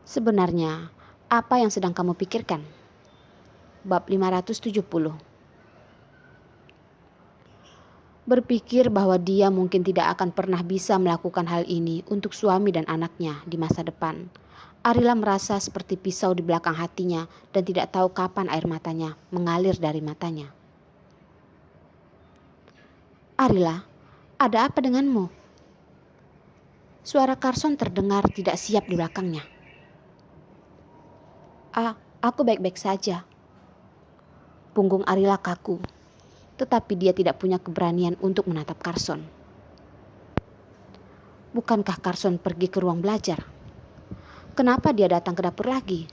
Sebenarnya, apa yang sedang kamu pikirkan? Bab 570. Berpikir bahwa dia mungkin tidak akan pernah bisa melakukan hal ini untuk suami dan anaknya di masa depan. Arila merasa seperti pisau di belakang hatinya dan tidak tahu kapan air matanya mengalir dari matanya. Arila, ada apa denganmu? Suara Carson terdengar tidak siap di belakangnya. Aku baik-baik saja. Punggung Arila kaku, tetapi dia tidak punya keberanian untuk menatap Carson. Bukankah Carson pergi ke ruang belajar? Kenapa dia datang ke dapur lagi?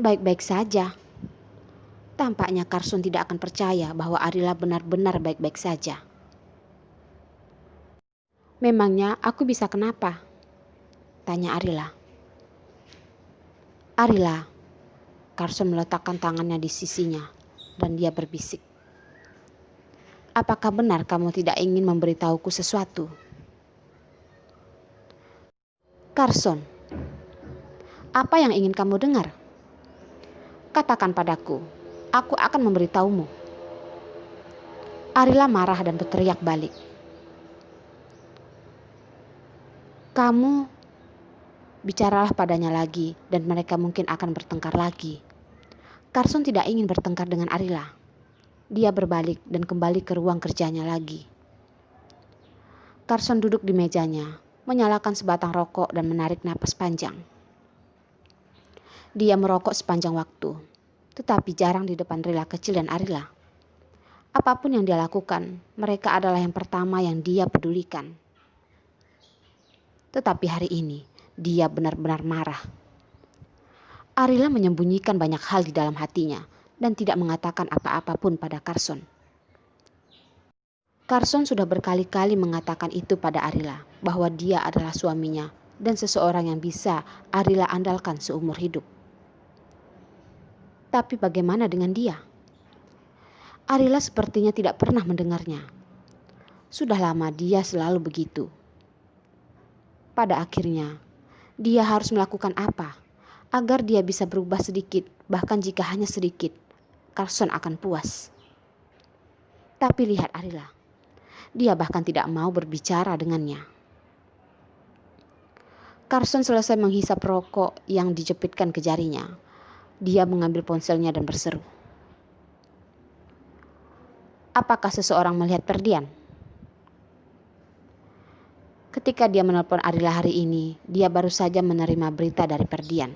Baik-baik saja. Tampaknya Carson tidak akan percaya bahwa Arila benar-benar baik-baik saja. Memangnya aku bisa kenapa? Tanya Arila. Arila, Carson meletakkan tangannya di sisinya dan dia berbisik. Apakah benar kamu tidak ingin memberitahuku sesuatu? Carson, apa yang ingin kamu dengar? Katakan padaku, aku akan memberitahumu. Arila marah dan berteriak balik. Kamu bicaralah padanya lagi dan mereka mungkin akan bertengkar lagi. Carson tidak ingin bertengkar dengan Arila. Dia berbalik dan kembali ke ruang kerjanya lagi. Carson duduk di mejanya, menyalakan sebatang rokok dan menarik napas panjang. Dia merokok sepanjang waktu, tetapi jarang di depan Rila kecil dan Arila. Apapun yang dia lakukan, mereka adalah yang pertama yang dia pedulikan. Tetapi hari ini, dia benar-benar marah. Arila menyembunyikan banyak hal di dalam hatinya dan tidak mengatakan apa-apa pun pada Carson. Carson sudah berkali-kali mengatakan itu pada Arila, bahwa dia adalah suaminya dan seseorang yang bisa Arila andalkan seumur hidup. Tapi bagaimana dengan dia? Arila sepertinya tidak pernah mendengarnya. Sudah lama dia selalu begitu. Pada akhirnya, dia harus melakukan apa agar dia bisa berubah sedikit, bahkan jika hanya sedikit, Carson akan puas. Tapi lihat Arila, dia bahkan tidak mau berbicara dengannya. Carson selesai menghisap rokok yang dijepitkan ke jarinya. Dia mengambil ponselnya dan berseru. Apakah seseorang melihat Ferdian? Ketika dia menelpon Arila hari ini, dia baru saja menerima berita dari Ferdian.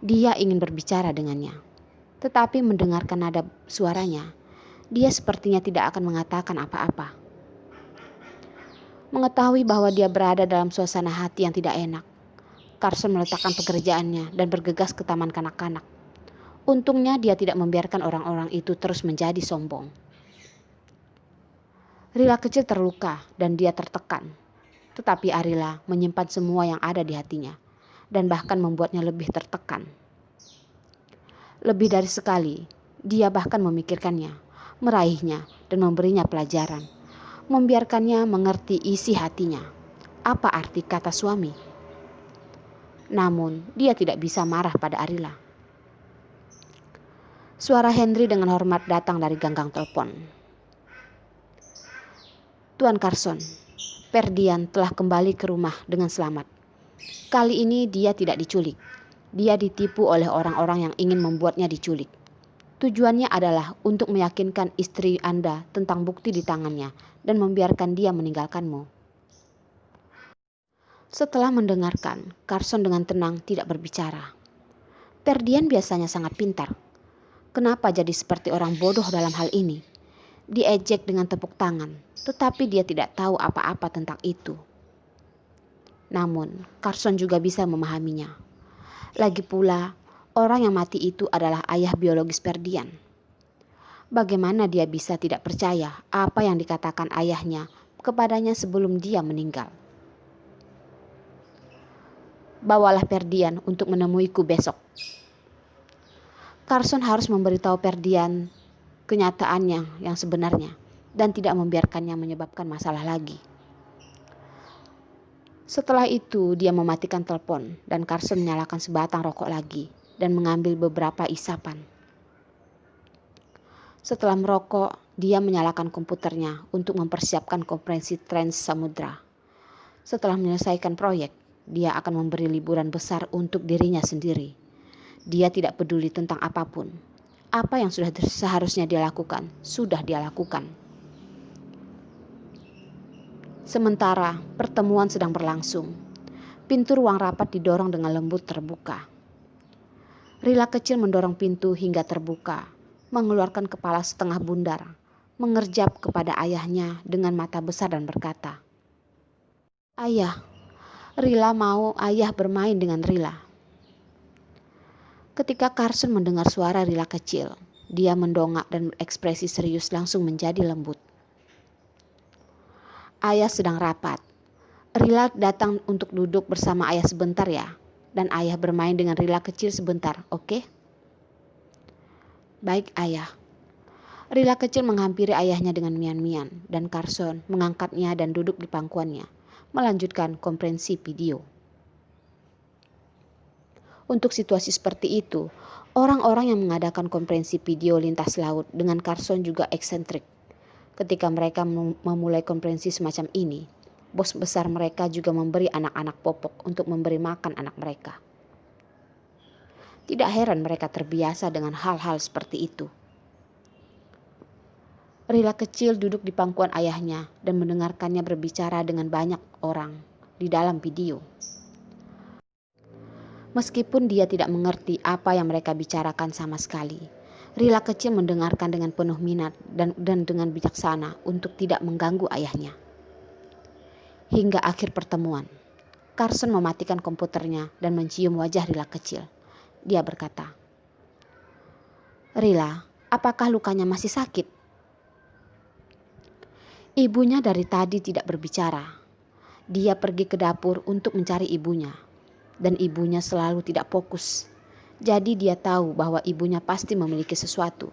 Dia ingin berbicara dengannya. Tetapi mendengarkan nada suaranya, dia sepertinya tidak akan mengatakan apa-apa. Mengetahui bahwa dia berada dalam suasana hati yang tidak enak, Carson meletakkan pekerjaannya dan bergegas ke taman kanak-kanak. Untungnya dia tidak membiarkan orang-orang itu terus menjadi sombong. Rila kecil terluka dan dia tertekan. Tetapi Arila menyimpan semua yang ada di hatinya dan bahkan membuatnya lebih tertekan. Lebih dari sekali, dia bahkan memikirkannya, meraihnya dan memberinya pelajaran. Membiarkannya mengerti isi hatinya. Apa arti kata suami? Namun, dia tidak bisa marah pada Arila. Suara Henry dengan hormat datang dari ganggang telepon. Tuan Carson, Ferdian telah kembali ke rumah dengan selamat. Kali ini dia tidak diculik. Dia ditipu oleh orang-orang yang ingin membuatnya diculik. Tujuannya adalah untuk meyakinkan istri Anda tentang bukti di tangannya dan membiarkan dia meninggalkanmu. Setelah mendengarkan, Carson dengan tenang tidak berbicara. Ferdian biasanya sangat pintar. Kenapa jadi seperti orang bodoh dalam hal ini? Diejek dengan tepuk tangan, tetapi dia tidak tahu apa-apa tentang itu. Namun, Carson juga bisa memahaminya. Lagi pula, orang yang mati itu adalah ayah biologis Ferdian. Bagaimana dia bisa tidak percaya apa yang dikatakan ayahnya kepadanya sebelum dia meninggal? Bawalah Ferdian untuk menemuiku besok. Carson harus memberitahu Ferdian kenyataannya yang sebenarnya dan tidak membiarkannya menyebabkan masalah lagi. Setelah itu dia mematikan telepon dan Carson menyalakan sebatang rokok lagi dan mengambil beberapa isapan. Setelah merokok, dia menyalakan komputernya untuk mempersiapkan konferensi Trans Samudra. Setelah menyelesaikan proyek, dia akan memberi liburan besar untuk dirinya sendiri. Dia tidak peduli tentang apapun. Apa yang sudah seharusnya dia lakukan, sudah dia lakukan. Sementara pertemuan sedang berlangsung, pintu ruang rapat didorong dengan lembut terbuka. Rila kecil mendorong pintu hingga terbuka, mengeluarkan kepala setengah bundar, mengerjap kepada ayahnya dengan mata besar dan berkata, "Ayah, Rila mau ayah bermain dengan Rila." Ketika Carson mendengar suara Rila kecil, dia mendongak dan ekspresi serius langsung menjadi lembut. "Ayah sedang rapat. Rila datang untuk duduk bersama ayah sebentar ya, dan ayah bermain dengan Rila kecil sebentar, oke?" "Baik, ayah." Rila kecil menghampiri ayahnya dengan mian-mian, dan Carson mengangkatnya dan duduk di pangkuannya, melanjutkan konferensi video. Untuk situasi seperti itu, orang-orang yang mengadakan konferensi video lintas laut dengan Carson juga eksentrik. Ketika mereka memulai konferensi semacam ini, bos besar mereka juga memberi anak-anak popok untuk memberi makan anak mereka. Tidak heran mereka terbiasa dengan hal-hal seperti itu. Rila kecil duduk di pangkuan ayahnya dan mendengarkannya berbicara dengan banyak orang di dalam video. Meskipun dia tidak mengerti apa yang mereka bicarakan sama sekali, Rila kecil mendengarkan dengan penuh minat dan dengan bijaksana untuk tidak mengganggu ayahnya. Hingga akhir pertemuan, Carson mematikan komputernya dan mencium wajah Rila kecil. Dia berkata, "Rila, apakah lukanya masih sakit?" Ibunya dari tadi tidak berbicara. Dia pergi ke dapur untuk mencari ibunya, dan ibunya selalu tidak fokus. Jadi dia tahu bahwa ibunya pasti memiliki sesuatu.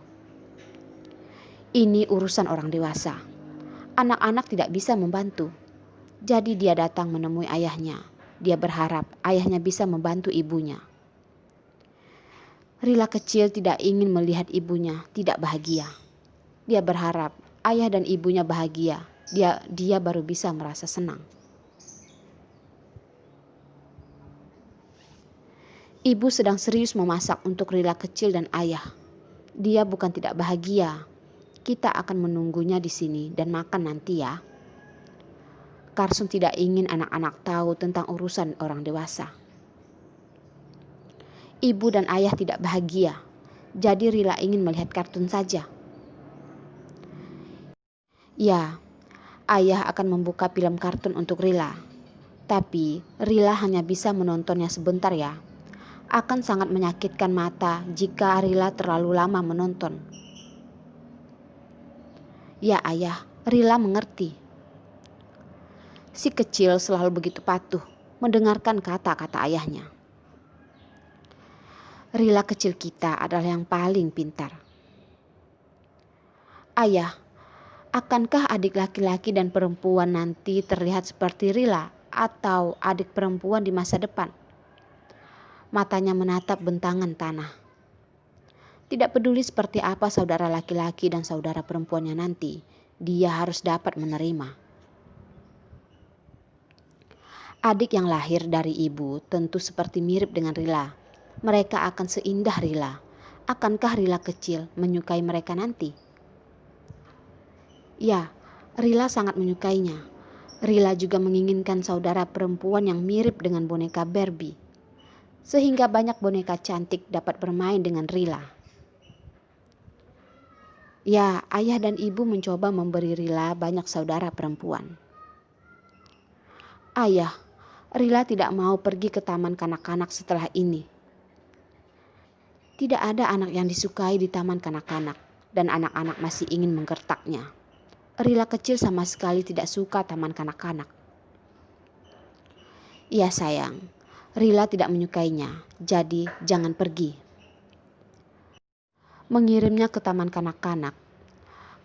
Ini urusan orang dewasa. Anak-anak tidak bisa membantu. Jadi dia datang menemui ayahnya. Dia berharap ayahnya bisa membantu ibunya. Rila kecil tidak ingin melihat ibunya tidak bahagia. Dia berharap ayah dan ibunya bahagia. Dia baru bisa merasa senang. Ibu sedang serius memasak untuk Rila kecil dan ayah. Dia bukan tidak bahagia. Kita akan menunggunya di sini dan makan nanti ya. Carson tidak ingin anak-anak tahu tentang urusan orang dewasa. Ibu dan ayah tidak bahagia. Jadi Rila ingin melihat kartun saja. Ya, ayah akan membuka film kartun untuk Rila. Tapi Rila hanya bisa menontonnya sebentar ya. Akan sangat menyakitkan mata jika Rila terlalu lama menonton. Ya ayah, Rila mengerti. Si kecil selalu begitu patuh mendengarkan kata-kata ayahnya. Rila kecil kita adalah yang paling pintar. Ayah, akankah adik laki-laki dan perempuan nanti terlihat seperti Rila atau adik perempuan di masa depan? Matanya menatap bentangan tanah. Tidak peduli seperti apa saudara laki-laki dan saudara perempuannya nanti, dia harus dapat menerima. Adik yang lahir dari ibu tentu seperti mirip dengan Rila. Mereka akan seindah Rila. Akankah Rila kecil menyukai mereka nanti? Ya, Rila sangat menyukainya. Rila juga menginginkan saudara perempuan yang mirip dengan boneka Barbie. Sehingga banyak boneka cantik dapat bermain dengan Rila. Ya, ayah dan ibu mencoba memberi Rila banyak saudara perempuan. Ayah, Rila tidak mau pergi ke taman kanak-kanak setelah ini. Tidak ada anak yang disukai di taman kanak-kanak dan anak-anak masih ingin menggertaknya. Rila kecil sama sekali tidak suka taman kanak-kanak. Iya sayang, Rila tidak menyukainya, jadi jangan pergi. Mengirimnya ke taman kanak-kanak.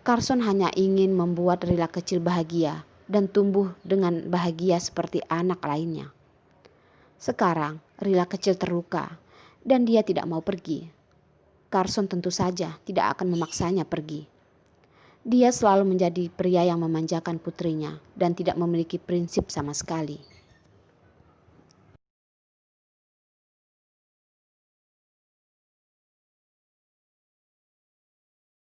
Carson hanya ingin membuat Rila kecil bahagia dan tumbuh dengan bahagia seperti anak lainnya. Sekarang Rila kecil terluka dan dia tidak mau pergi. Carson tentu saja tidak akan memaksanya pergi. Dia selalu menjadi pria yang memanjakan putrinya dan tidak memiliki prinsip sama sekali.